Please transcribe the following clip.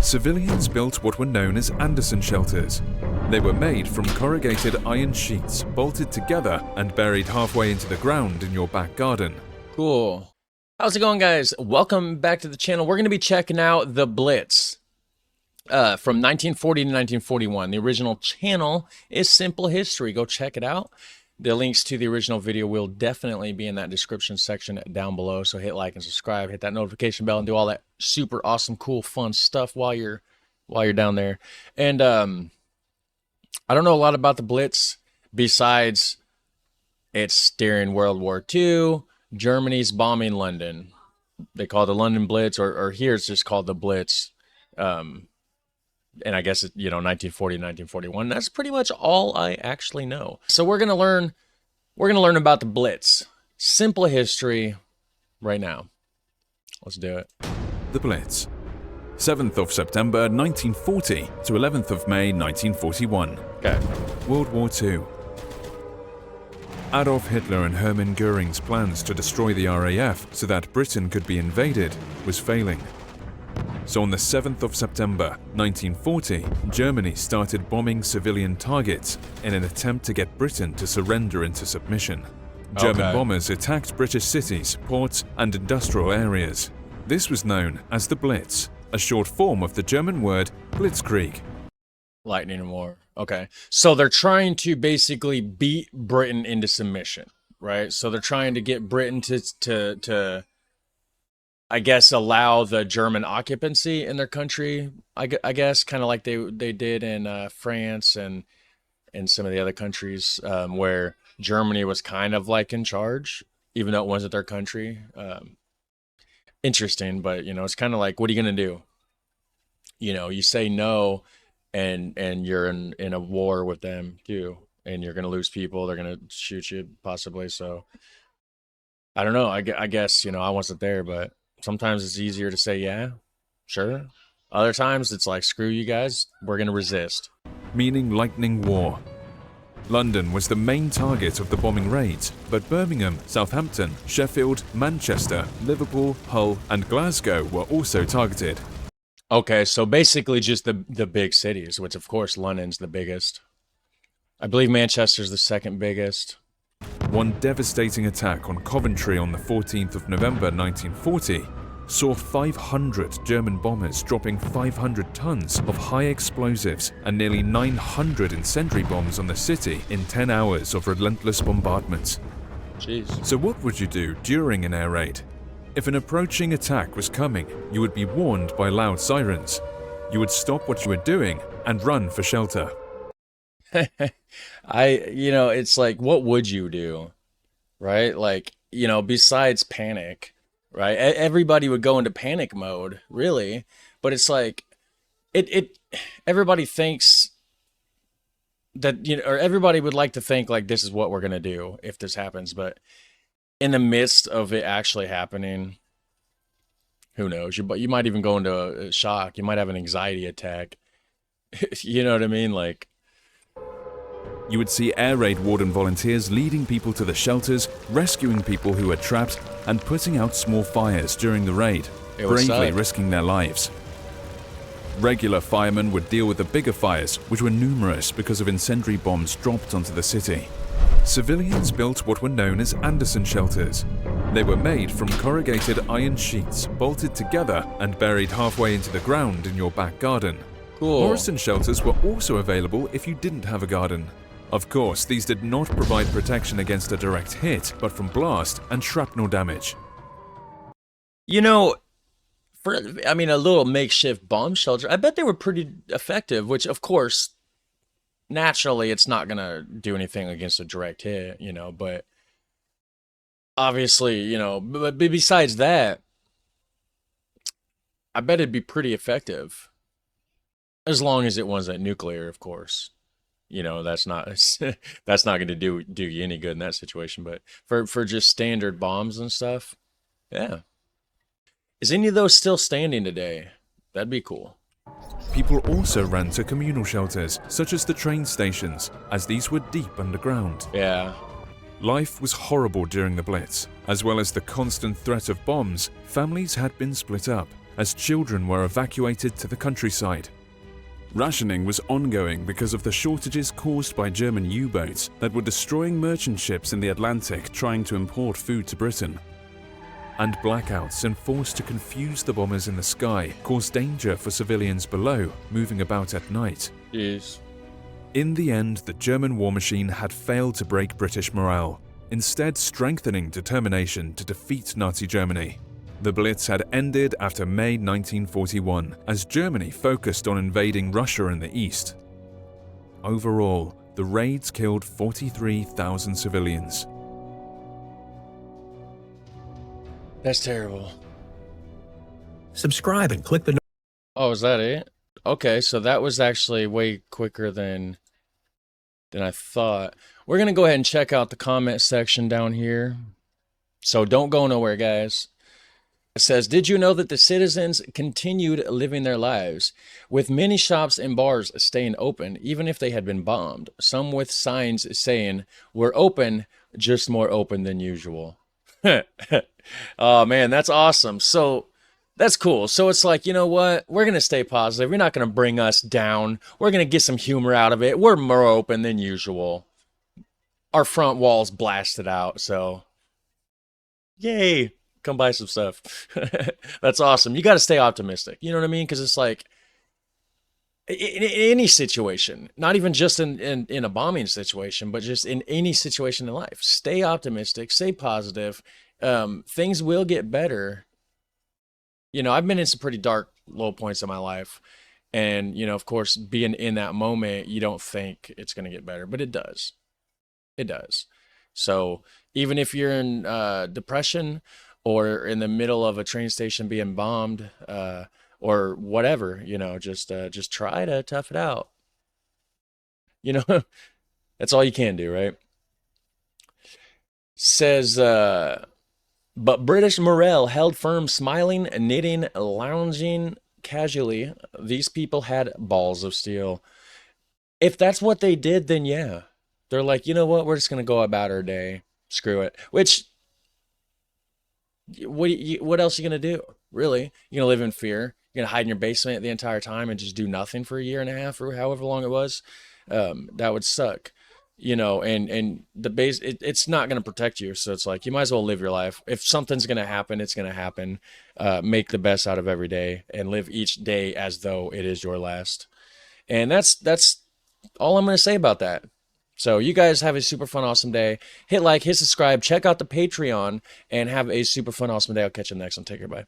Civilians built what were known as Anderson shelters. They were made from corrugated iron sheets bolted together and buried halfway into the ground in your back garden. Cool. How's it going, guys? Welcome back to the channel. We're going to be checking out the Blitz from 1940 to 1941. The original channel is Simple History. Go check it out. The links to the original video will definitely be in that description section down below. So hit like and subscribe, hit that notification bell, and do all that super awesome, cool, fun stuff while you're down there. And I don't know a lot about the Blitz besides it's during World War II. Germany's bombing London. They call it the London Blitz, or here it's just called the Blitz. And I guess, 1940, 1941. That's pretty much all I actually know. So we're gonna learn about the Blitz. Simple history right now. Let's do it. The Blitz. 7th of September 1940 to 11th of May 1941. Okay. World War II. Adolf Hitler and Hermann Göring's plans to destroy the RAF so that Britain could be invaded was failing. So on the 7th of September 1940, Germany started bombing civilian targets in an attempt to get Britain to surrender into submission. German bombers attacked British cities, ports, and industrial areas. This was known as the Blitz, a short form of the German word Blitzkrieg. Lightning and war. Okay. So they're trying to basically beat Britain into submission, right? So they're trying to get Britain to I guess, allow the German occupancy in their country, I guess, kind of like they did in France and some of the other countries where Germany was kind of like in charge, even though it wasn't their country. Interesting, but, it's kind of like, what are you going to do? You say no, and you're in a war with them, too, and you're going to lose people. They're going to shoot you, possibly. So, I don't know. I guess, I wasn't there, but sometimes it's easier to say, yeah, sure. Other times it's like, screw you guys, we're going to resist. Meaning lightning war. London was the main target of the bombing raids, but Birmingham, Southampton, Sheffield, Manchester, Liverpool, Hull, and Glasgow were also targeted. Okay, so basically just the big cities, which of course London's the biggest. I believe Manchester's the second biggest. One devastating attack on Coventry on the 14th of November 1940 saw 500 German bombers dropping 500 tons of high explosives and nearly 900 incendiary bombs on the city in 10 hours of relentless bombardment. Jeez. So what would you do during an air raid? If an approaching attack was coming, you would be warned by loud sirens. You would stop what you were doing and run for shelter. It's like, what would you do? Right? Like, besides panic, right? Everybody would go into panic mode, really. But it's like, everybody thinks that, or everybody would like to think like this is what we're going to do if this happens. But in the midst of it actually happening, who knows? You might even go into a shock. You might have an anxiety attack. You know what I mean? Like, you would see air raid warden volunteers leading people to the shelters, rescuing people who were trapped, and putting out small fires during the raid, bravely risking their lives. Regular firemen would deal with the bigger fires, which were numerous because of incendiary bombs dropped onto the city. Civilians built what were known as Anderson shelters. They were made from corrugated iron sheets bolted together and buried halfway into the ground in your back garden. Cool. Morrison shelters were also available if you didn't have a garden. Of course, these did not provide protection against a direct hit, but from blast and shrapnel damage. A little makeshift bomb shelter, I bet they were pretty effective, which, of course, naturally, it's not going to do anything against a direct hit, but obviously, but besides that, I bet it'd be pretty effective. As long as it wasn't nuclear, of course. That's not going to do you any good in that situation. But for just standard bombs and stuff, yeah. Is any of those still standing today? That'd be cool. People also ran to communal shelters, such as the train stations, as these were deep underground. Yeah. Life was horrible during the Blitz. As well as the constant threat of bombs, families had been split up. as children were evacuated to the countryside. Rationing was ongoing because of the shortages caused by German U-boats that were destroying merchant ships in the Atlantic trying to import food to Britain. And blackouts enforced to confuse the bombers in the sky caused danger for civilians below moving about at night. Yes. In the end, the German war machine had failed to break British morale, instead strengthening determination to defeat Nazi Germany. The Blitz had ended after May 1941, as Germany focused on invading Russia in the east. Overall, the raids killed 43,000 civilians. That's terrible. Subscribe and click the... Oh, is that it? Okay, so that was actually way quicker than I thought. We're going to go ahead and check out the comment section down here. So don't go nowhere, guys. It says, did you know that the citizens continued living their lives, with many shops and bars staying open, even if they had been bombed? Some with signs saying, we're open, just more open than usual. Oh, man, that's awesome. So that's cool. So it's like, you know what? We're going to stay positive. You're not going to bring us down. We're going to get some humor out of it. We're more open than usual. Our front wall's blasted out, so yay. Come buy some stuff. That's awesome. You got to stay optimistic. You know what I mean? Because it's like in any situation, not even just in a bombing situation, but just in any situation in life, stay optimistic, stay positive. Things will get better. You know, I've been in some pretty dark low points in my life. And, you know, of course, being in that moment, you don't think it's going to get better, but it does. It does. So even if you're in depression, or in the middle of a train station being bombed, or whatever, you know, just try to tough it out. You know, that's all you can do, right? Says, but British morale held firm, smiling, knitting, lounging casually. These people had balls of steel. If that's what they did, then yeah. They're like, you know what? We're just going to go about our day. Screw it. Which... what else are you going to do? Really? You're going to live in fear? You're going to hide in your basement the entire time and just do nothing for a year and a half or however long it was? That would suck. You know, and the base, it's not going to protect you. So it's like, you might as well live your life. If something's going to happen, it's going to happen. Make the best out of every day and live each day as though it is your last. And that's all I'm going to say about that. So you guys have a super fun, awesome day. Hit like, hit subscribe, check out the Patreon, and have a super fun, awesome day. I'll catch you next one. Take care. Bye.